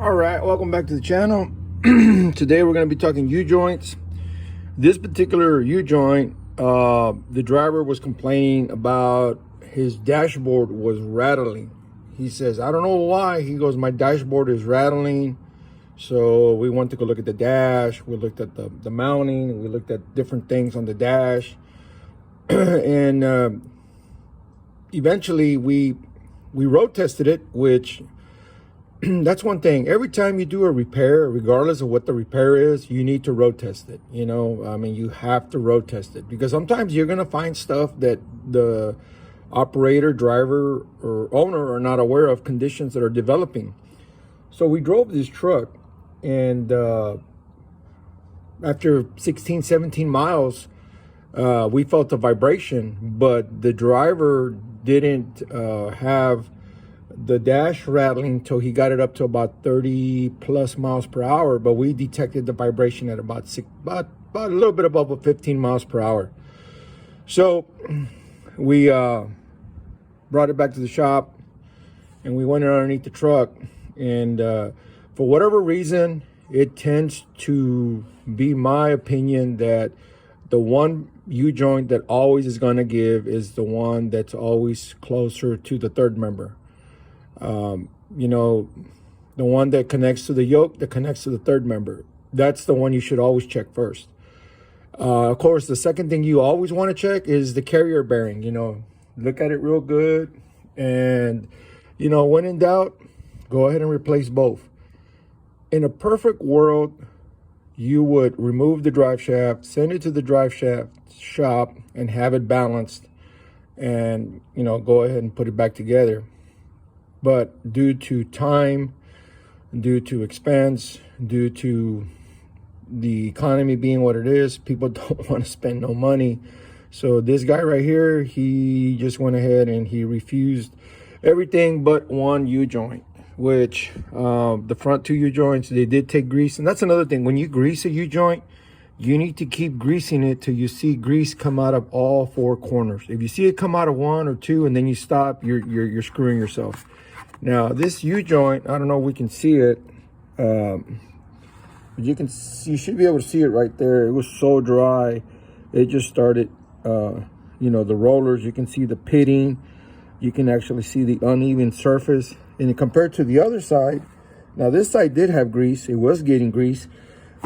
All right, welcome back to the channel. Today we're going to be talking U-joints. This particular U-joint, the driver was complaining about his dashboard was rattling. He says, I don't know why. He goes, my dashboard is rattling. So we went to go look at the dash. We looked at the mounting. We looked at different things on the dash. And eventually we road tested it, which that's one thing. Every time you do a repair, regardless of what the repair is, you need to road test it. You know, I mean, you have to road test it because sometimes you're going to find stuff that the operator, driver, or owner are not aware of, conditions that are developing. So we drove this truck, and after 16, 17 miles, we felt a vibration, but the driver didn't have the dash rattling till he got it up to about 30 plus miles per hour, but we detected the vibration at about a little bit above 15 miles per hour. So we brought it back to the shop, and we went underneath the truck, and for whatever reason, it tends to be my opinion that the one U-joint that always is going to give is the one that's always closer to the third member. You know, the one that connects to the yoke, that connects to the third member. That's the one you should always check first. Of course, the second thing you always want to check is the carrier bearing. You know, look at it real good. And, you know, when in doubt, go ahead and replace both. In a perfect world, you would remove the drive shaft, send it to the drive shaft shop, and have it balanced. And, you know, go ahead and put it back together. But due to time, due to expense, due to the economy being what it is, people don't want to spend no money. So this guy right here, he just went ahead and he refused everything but one U-joint, which the front two U-joints, they did take grease. And that's another thing. When you grease a U-joint, you need to keep greasing it till you see grease come out of all four corners. If you see it come out of one or two and then you stop, you're screwing yourself. Now this U-joint, I don't know if we can see it, but you should be able to see it right there. It was so dry, it just started, you know, the rollers. You can see the pitting. You can actually see the uneven surface. And compared to the other side, now this side did have grease. It was getting grease,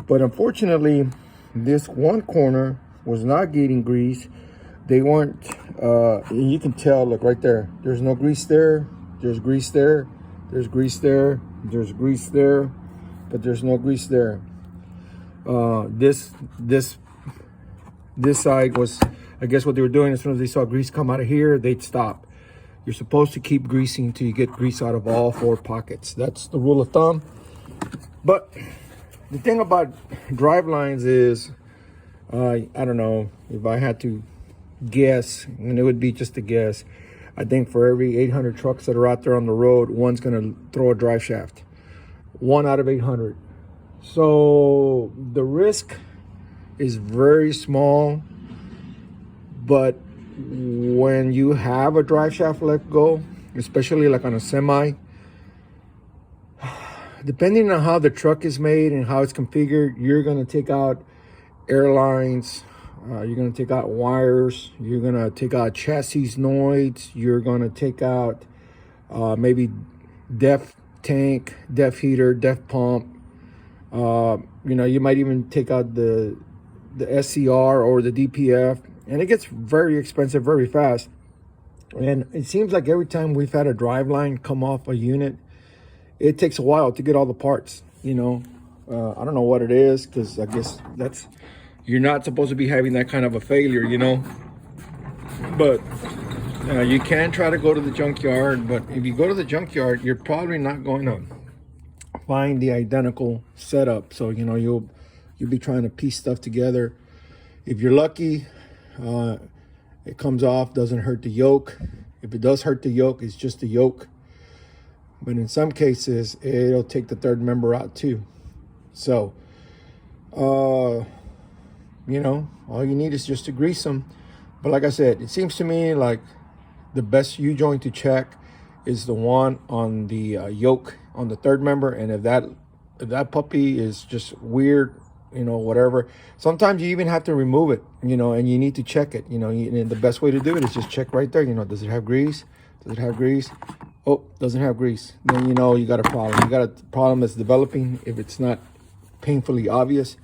but unfortunately, this one corner was not getting grease. They weren't, and you can tell, look right there. There's no grease there. There's grease there, there's grease there, there's grease there, but there's no grease there. This side was, I guess what they were doing, as soon as they saw grease come out of here, they'd stop. You're supposed to keep greasing until you get grease out of all four pockets. That's the rule of thumb. But the thing about drive lines is, I don't know, if I had to guess, and it would be just a guess, I think for every 800 trucks that are out there on the road, one's going to throw a drive shaft. 1 out of 800. So the risk is very small. But when you have a drive shaft let go, especially like on a semi, depending on how the truck is made and how it's configured, you're going to take out airlines. You're going to take out wires. You're going to take out chassis noids. You're going to take out maybe def tank, def heater, def pump. You know, you might even take out the SCR or the DPF. And it gets very expensive very fast. And it seems like every time we've had a drive line come off a unit, it takes a while to get all the parts, you know. I don't know what it is, because I guess you're not supposed to be having that kind of a failure, you know. But you can try to go to the junkyard, but if you go to the junkyard, you're probably not going to find the identical setup. So, you know, you'll be trying to piece stuff together. If you're lucky, it comes off, doesn't hurt the yoke. If it does hurt the yoke, it's just the yoke. But in some cases, it'll take the third member out too. So, you know, all you need is just to grease them. But like I said, it seems to me like the best U-joint to check is the one on the yoke on the third member. And if that puppy is just weird, whatever, sometimes you even have to remove it, and you need to check it, and the best way to do it is just check right there. Does it have grease? Does it have grease? Oh, doesn't have grease. Then you got a problem. You got a problem that's developing if it's not painfully obvious,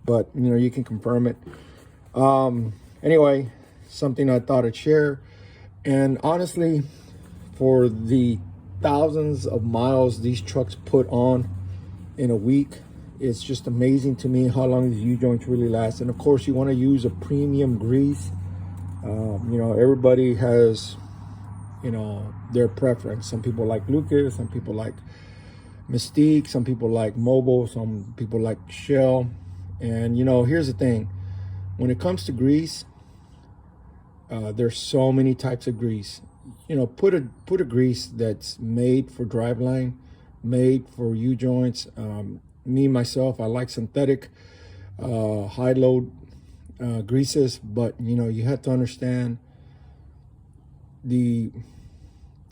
but you can confirm it. Anyway, something I thought I'd share. And honestly, for the thousands of miles these trucks put on in a week, it's just amazing to me how long these U-joints really last. And of course, you want to use a premium grease. Everybody has their preference. Some people like Lucas, some people like Mystique, some people like Mobil, some people like Shell. And here's the thing, when it comes to grease, there's so many types of grease. Put a grease that's made for driveline, made for U-joints. Me myself, I like synthetic high load greases, but you have to understand the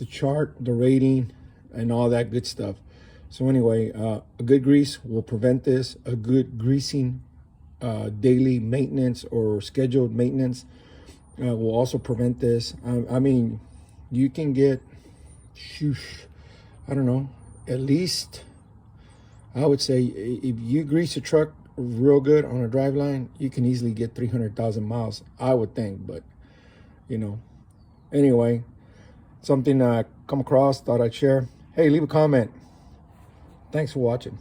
chart, the rating, and all that good stuff. So anyway, a good grease will prevent this. A good greasing daily maintenance or scheduled maintenance will also prevent this. I mean, you can get, I don't know, at least, I would say, if you grease a truck real good on a drive line, you can easily get 300,000 miles, I would think. But anyway, something I come across, thought I'd share. Hey, leave a comment. Thanks for watching.